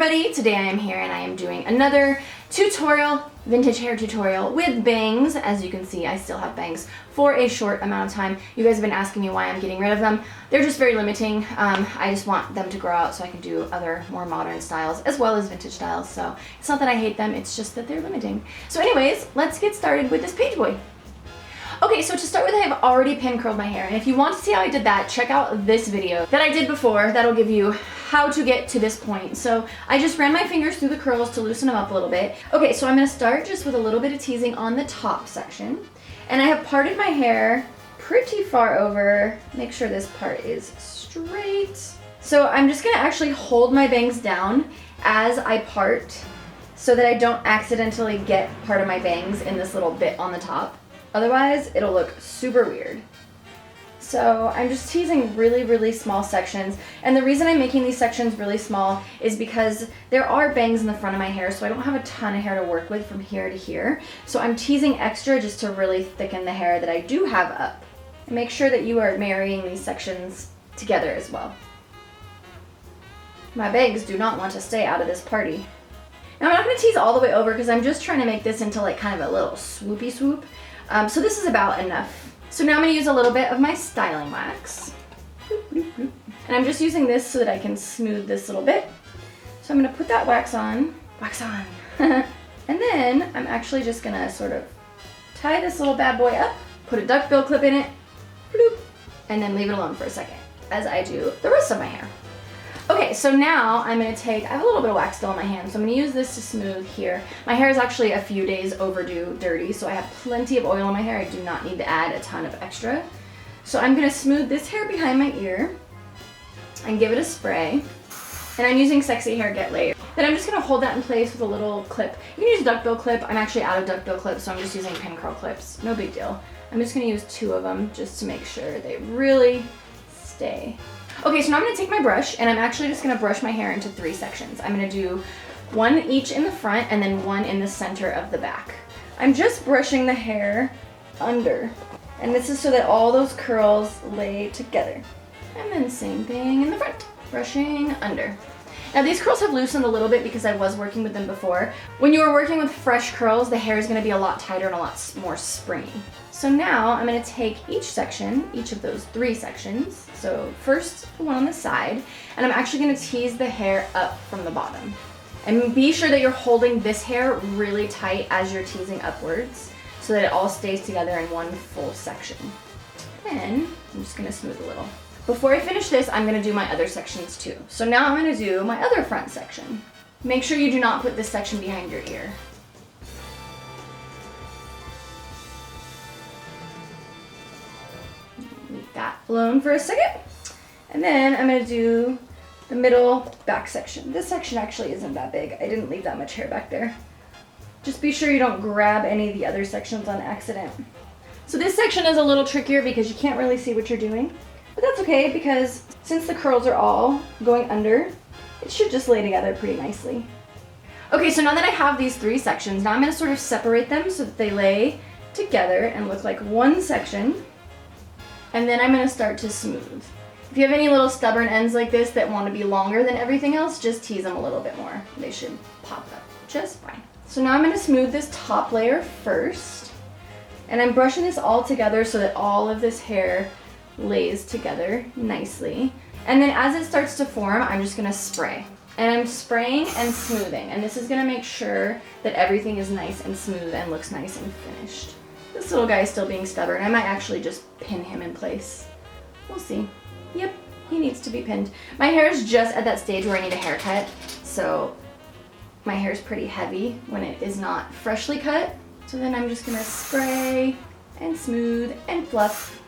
everybody, today I am here and I am doing another tutorial, vintage hair tutorial with bangs. As you can see, I still have bangs for a short amount of time. You guys have been asking me why I'm getting rid of them. They're just very limiting. I just want them to grow out so I can do other more modern styles as well as vintage styles. So it's not that I hate them, it's just that they're limiting. So anyways, let's get started with this Pageboy. Okay, so to start with, I have already pin curled my hair, and if you want to see how I did that, check out this video that I did before. That'll give you how to get to this point. So I just ran my fingers through the curls to loosen them up a little bit. Okay, so I'm going to start just with a little bit of teasing on the top section, and I have parted my hair pretty far over. Make sure this part is straight. So I'm just going to actually hold my bangs down as I part so that I don't accidentally get part of my bangs in this little bit on the top. Otherwise, it'll look super weird. So I'm just teasing really, really small sections. And the reason I'm making these sections really small is because there are bangs in the front of my hair, so I don't have a ton of hair to work with from here to here. So I'm teasing extra just to really thicken the hair that I do have up. And make sure that you are marrying these sections together as well. My bangs do not want to stay out of this party. Now I'm not going to tease all the way over because I'm just trying to make this into like kind of a little swoopy swoop. So this is about enough. So now I'm going to use a little bit of my styling wax. And I'm just using this so that I can smooth this little bit. So I'm going to put that wax on. Wax on. And then I'm actually just going to sort of tie this little bad boy up, put a duckbill clip in it, bloop, and then leave it alone for a second as I do the rest of my hair. Okay, so now I'm going to take, I have a little bit of wax still on my hand, so I'm going to use this to smooth here. My hair is actually a few days overdue dirty, so I have plenty of oil in my hair. I do not need to add a ton of extra. So I'm going to smooth this hair behind my ear and give it a spray. And I'm using Sexy Hair Get Laid. Then I'm just going to hold that in place with a little clip. You can use a duckbill clip. I'm actually out of duckbill clips, so I'm just using pin curl clips. No big deal. I'm just going to use 2 of them just to make sure they really stay. Okay, so now I'm going to take my brush and I'm actually just going to brush my hair into 3 sections. I'm going to do 1 each in the front and then 1 in the center of the back. I'm just brushing the hair under, and this is so that all those curls lay together. And then same thing in the front, brushing under. Now these curls have loosened a little bit because I was working with them before. When you are working with fresh curls, the hair is going to be a lot tighter and a lot more springy. So now I'm going to take each section, each of those 3 sections. So first the one on the side, and I'm actually going to tease the hair up from the bottom. And be sure that you're holding this hair really tight as you're teasing upwards so that it all stays together in one full section. Then I'm just going to smooth a little. Before I finish this, I'm going to do my other sections too. So now I'm going to do my other front section. Make sure you do not put this section behind your ear. Leave that alone for a second. And then I'm going to do the middle back section. This section actually isn't that big. I didn't leave that much hair back there. Just be sure you don't grab any of the other sections on accident. So this section is a little trickier because you can't really see what you're doing. But that's okay because since the curls are all going under, it should just lay together pretty nicely. Okay, so now that I have these 3 sections, now I'm going to sort of separate them so that they lay together and look like one section. And then I'm going to start to smooth. If you have any little stubborn ends like this that want to be longer than everything else, just tease them a little bit more. They should pop up just fine. So now I'm going to smooth this top layer first. And I'm brushing this all together so that all of this hair lays together nicely. And then as it starts to form, I'm just going to spray. And I'm spraying and smoothing. And this is going to make sure that everything is nice and smooth and looks nice and finished. This little guy is still being stubborn. I might actually just pin him in place. We'll see. Yep, he needs to be pinned. My hair is just at that stage where I need a haircut. So my hair is pretty heavy when it is not freshly cut. So then I'm just going to spray and smooth and fluff.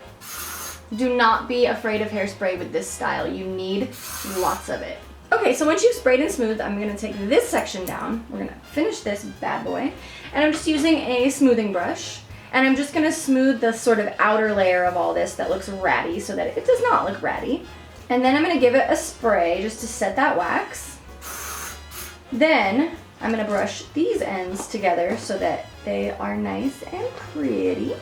Do not be afraid of hairspray with this style. You need lots of it. Okay, so once you've sprayed and smoothed, I'm going to take this section down. We're going to finish this bad boy. And I'm just using a smoothing brush. And I'm just going to smooth the sort of outer layer of all this that looks ratty so that it does not look ratty. And then I'm going to give it a spray just to set that wax. Then I'm going to brush these ends together so that they are nice and pretty.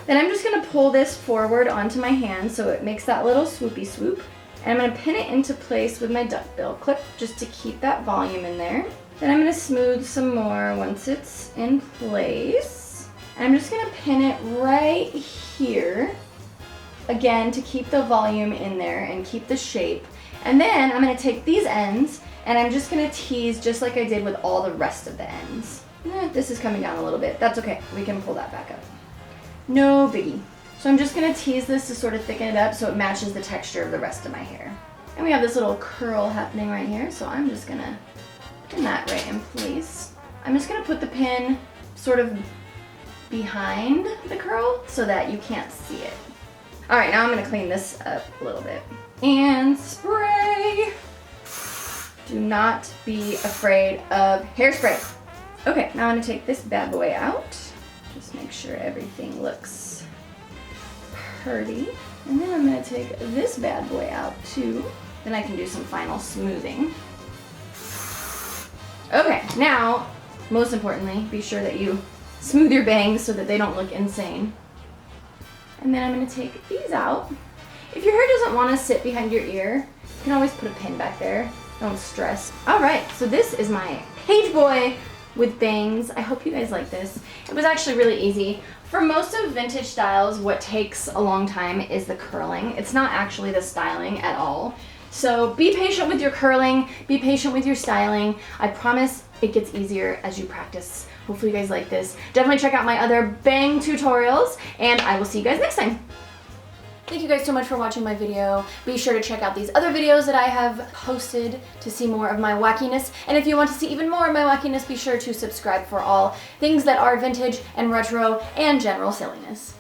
Then I'm just going to pull this forward onto my hand so it makes that little swoopy swoop. And I'm gonna pin it into place with my duckbill clip just to keep that volume in there. Then I'm gonna smooth some more once it's in place. And I'm just gonna pin it right here, again, to keep the volume in there and keep the shape. And then I'm gonna take these ends and I'm just gonna tease just like I did with all the rest of the ends. This is coming down a little bit. That's okay, we can pull that back up. No biggie. So I'm just gonna tease this to sort of thicken it up so it matches the texture of the rest of my hair. And we have this little curl happening right here, so I'm just gonna pin that right in place. I'm just gonna put the pin sort of behind the curl so that you can't see it. All right, now I'm gonna clean this up a little bit. And spray. Do not be afraid of hairspray. Okay, now I'm gonna take this bad boy out. Just make sure everything looks pretty. And then I'm gonna take this bad boy out too. Then I can do some final smoothing. Okay, now, most importantly, be sure that you smooth your bangs so that they don't look insane. And then I'm gonna take these out. If your hair doesn't wanna sit behind your ear, you can always put a pin back there. Don't stress. All right, so this is my Pageboy with bangs. I hope you guys like this. It was actually really easy. For most of vintage styles, what takes a long time is the curling. It's not actually the styling at all. So be patient with your curling, be patient with your styling. I promise it gets easier as you practice. Hopefully you guys like this. Definitely check out my other bang tutorials, and I will see you guys next time. Thank you guys so much for watching my video. Be sure to check out these other videos that I have posted to see more of my wackiness. And if you want to see even more of my wackiness, be sure to subscribe for all things that are vintage and retro and general silliness.